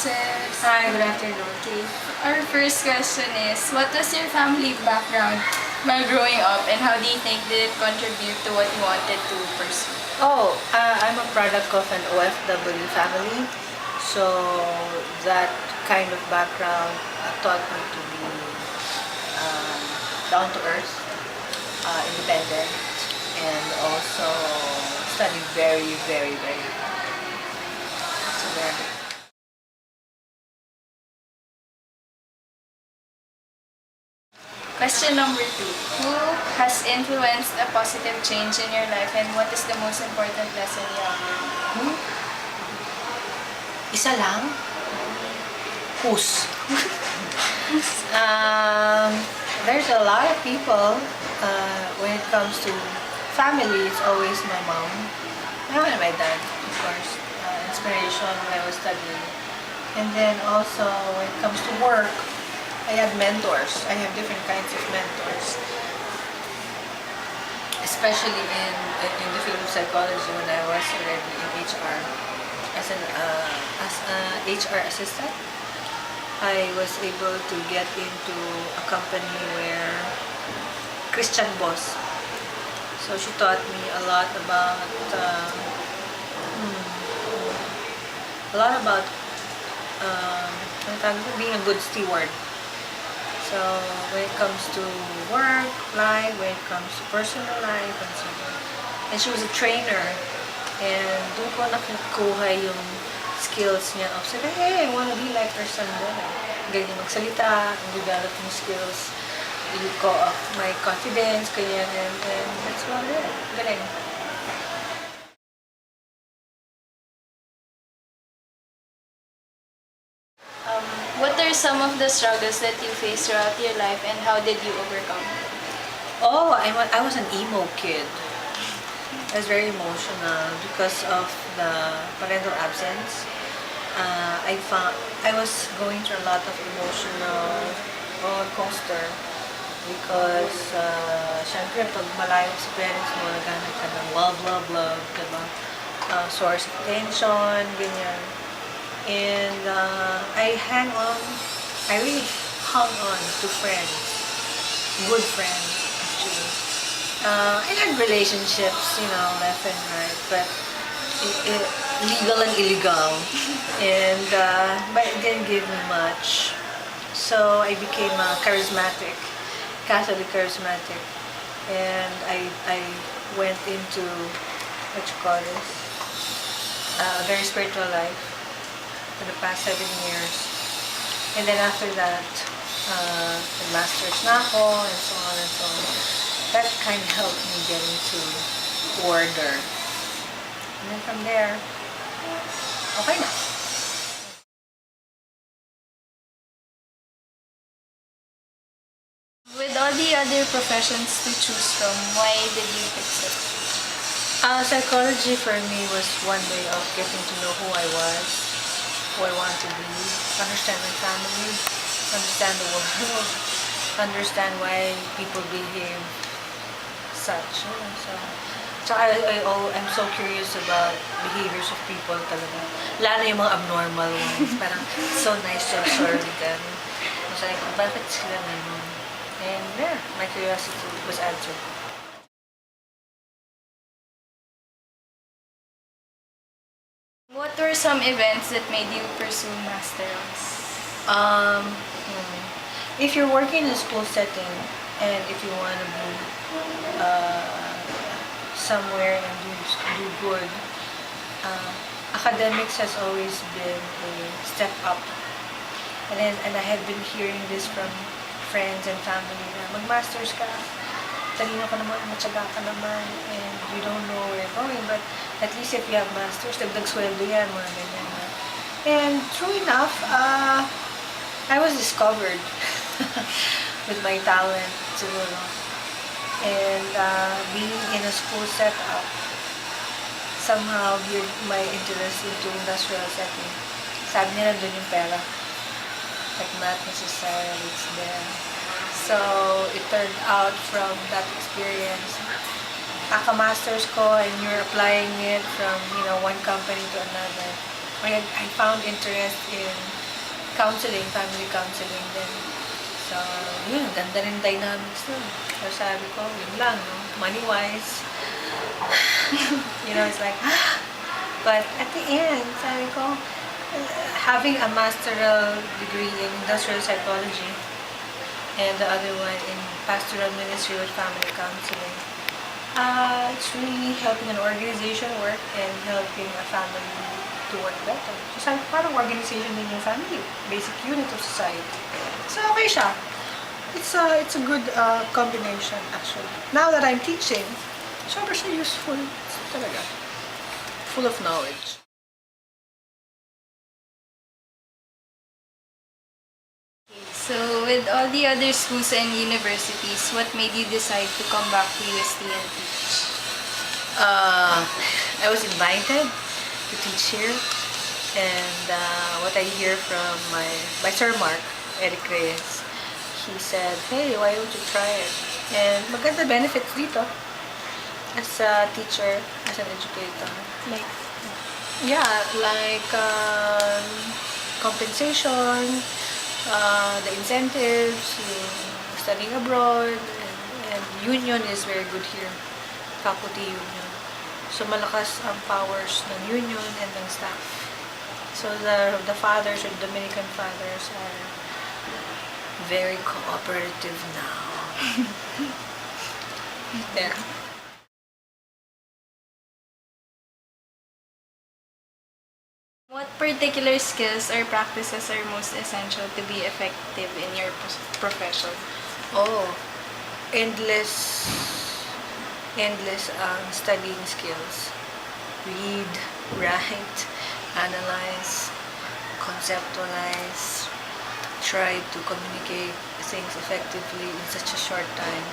Princess. Hi, good afternoon. Okay. Our first question is, what was your family background while growing up, and how do you think did it contribute to what you wanted to pursue? I'm a product of an OFW family, so that kind of background taught me to be um, down to earth, independent, and also study very, very, very hard. So there. Question number 2. Who has influenced a positive change in your life, and what is the most important lesson you have learned? Hmm? Isa lang? Whose? There's a lot of people. When it comes to family, it's always my mom. And my dad, of course. Inspiration when I was studying. And then also, when it comes to work, I had mentors. I have different kinds of mentors. Especially in the field of psychology when I was already in HR. As an HR assistant, I was able to get into a company where Christian boss. So she taught me a lot about being a good steward. So when it comes to work, life, when it comes to personal life, and so on. And she was a trainer. And doon ko nakukuha yung skills niya of sabi, hey, I wanna be like her someday. Ganyan magsalita, develop yung skills. You go up my confidence, ganyan, and that's about it. Galing. What are some of the struggles that you faced throughout your life, and how did you overcome them? I was an emo kid. I was very emotional because of the parental absence. I was going through a lot of emotional roller coaster because syempre pag malayo sa parents mo, naghanap ka ng love, diba? Source of tension, ganyan. And I really hung on to friends, good friends actually. I had relationships, left and right, but legal and illegal, and but it didn't give me much. So I became a Catholic charismatic, and I went into what you call this, a very spiritual life for the past 7 years. And then after that, masters na ako, and so on and so on. That kind of helped me get into order. And then from there, okay na. With all the other professions to choose from, why did you pick it? Psychology for me was one way of getting to know who I was, who I want to be, understand my family, understand the world, understand why people behave such. So I'm so curious about behaviors of people talaga. Lalo yung mga abnormal ones. Parang so nice to observe them. So like, bakit sila ganun? And there, my curiosity was answered. What were some events that made you pursue Masterons? If you're working in a school setting and if you want to be somewhere and do good, academics has always been a step up. And I have been hearing this from friends and family na mag-masters ka, talino ka naman, matyaga ka naman, and you don't know where you're going, but at least if you have masters, dagdag sweldo yan, mga ganyan na. And true enough, I was discovered with my talent siguro. And being in a school setup somehow geared my interest into industrial setting. Sabi nila doon yung pera. Like not necessarily it's there. So it turned out from that experience, kaka-masters ko and you're applying it from one company to another. I found interest in counseling, family counseling din. So, yun, ganda rin dynamics nun. So, sabi ko, yun lang, no? Money-wise. It's like, but at the end, sabi ko, having a masteral degree in industrial psychology and the other one in pastoral ministry with family counseling, it's really helping an organization work and helping a family to work better. So, sabi ko, parang organization din yung family, basic unit of society. So, okay siya. It's a good combination, actually. Now that I'm teaching, sobrang siya useful. Talaga. Full of knowledge. So, with all the other schools and universities, what made you decide to come back to UST and teach? I was invited to teach here, and what I hear from my Sir Mark, Eric Reyes, he said, hey, why don't you try it? And maganda benefits dito as a teacher, as an educator. Like, Like compensation, the incentives, yung studying abroad, and union is very good here. Faculty union. So malakas ang powers ng union and ng staff. So the fathers or Dominican fathers are very cooperative now. There. what particular skills or practices are most essential to be effective in your profession? Oh, endless studying skills. Read, write, analyze, conceptualize, try to communicate things effectively in such a short time.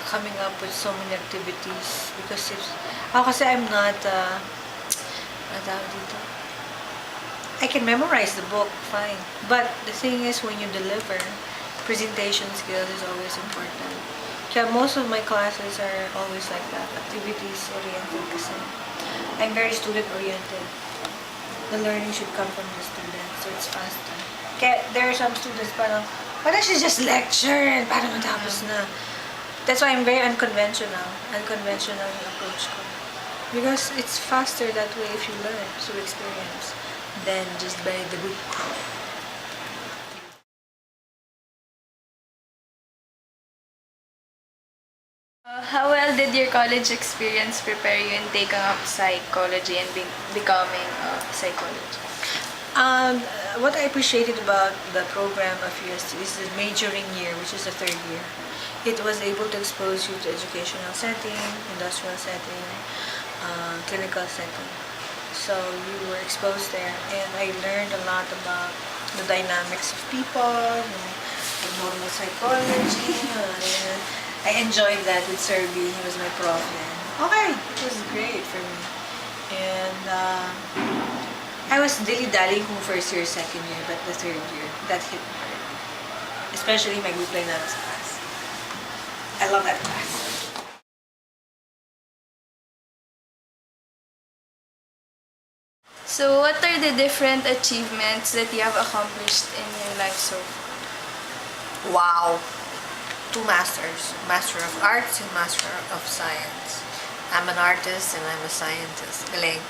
Coming up with so many activities because kasi I'm not I can memorize the book fine, but the thing is when you deliver, presentation skills is always important. Kaya most of my classes are always like that, activities oriented kasi I'm very student oriented. The learning should come from the student, so it's faster. Kaya there are some students parang should just lecture and parang matapos na. That's why I'm very unconventional yung approach ko. Because it's faster that way if you learn through experience than just by the book. How well did your college experience prepare you in taking up psychology and becoming a psychologist? What I appreciated about the program of UST is the majoring year, which is the third year. It was able to expose you to educational setting, industrial setting, clinical setting. So you were exposed there, and I learned a lot about the dynamics of people, the normal psychology. I enjoyed that with Sir B. He was my prof. And okay, it was great for me. And I was dilly-dallying kung first year, second year, but the third year, that hit me hard. Especially my group dynamics class. I love that class. So, what are the different achievements that you have accomplished in your life so far? Wow! 2 masters. Master of Arts and Master of Science. I'm an artist and I'm a scientist. Galing.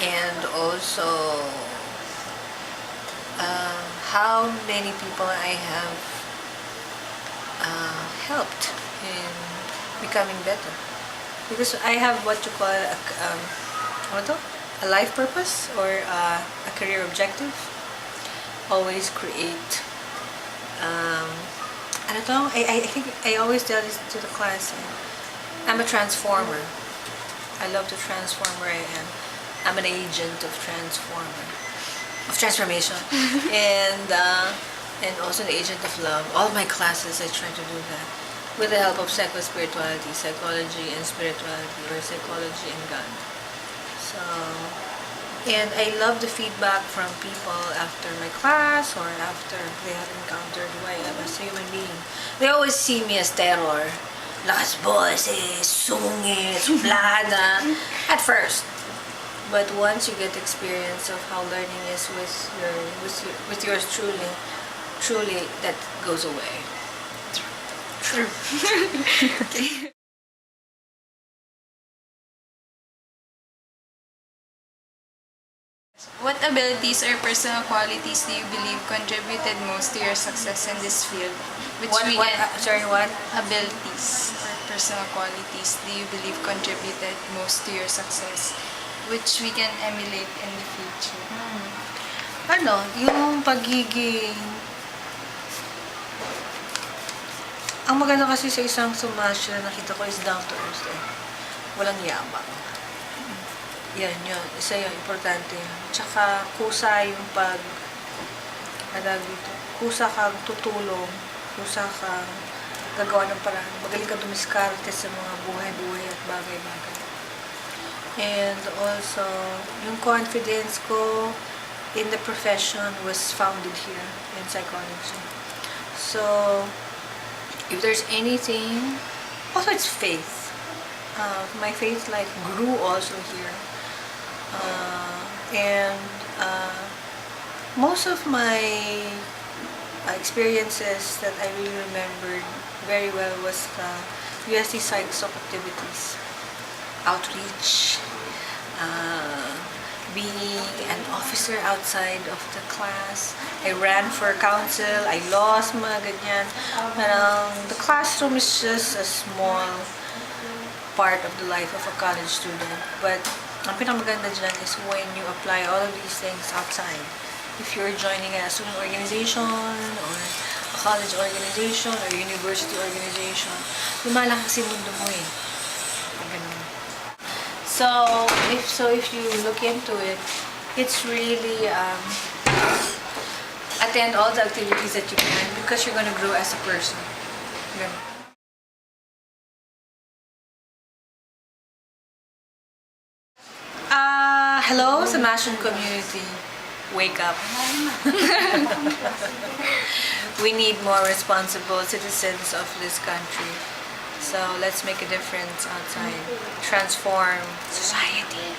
And also, how many people I have helped in becoming better. Because I have what you call a life purpose or a career objective. Always create. I think I always tell this to the class. I'm a transformer. I love to transform where I am. I'm an agent of transformation, and also an agent of love. All my classes, I try to do that with the help of psychospirituality, psychology and spirituality, or psychology and God. So, and I love the feedback from people after my class or after they have encountered who I am as a human being. They always see me as terror. Lakas boses, sungit, suplada. At first. But once you get experience of how learning is with yours truly that goes away. True. What abilities or personal qualities do you believe contributed most to your success in this field? Which What what? abilities or personal qualities do you believe contributed most to your success, which we can emulate in the future? Ano, yung pagiging... Ang maganda kasi sa isang sumasya na nakita ko is down to earth eh. Walang yabang. Yan yun. Isa yun, importante yun. Tsaka kusa yung kusa kang tutulong, kusa kang gagawa ng paraan. Magaling ka dumiskarte sa mga buhay-buhay at bagay-bagay. And also, yung confidence ko in the profession was founded here in psychology. So, if there's anything, also it's faith. My faith like grew also here. And most of my experiences that I really remembered very well was UST Psych-Soc activities, outreach, being an officer outside of the class. I ran for council, I lost mga ganyan. Parang the classroom is just a small part of the life of a college student. But ang pinakamaganda dyan is when you apply all of these things outside. If you're joining a student organization or a college organization or university organization, lumalakas yung mundo mo eh. Ganun. So if you look into it, it's really attend all the activities that you can because you're gonna grow as a person. Ganun. Hello sa Mashon community. Wake up. We need more responsible citizens of this country. So let's make a difference outside. Transform society.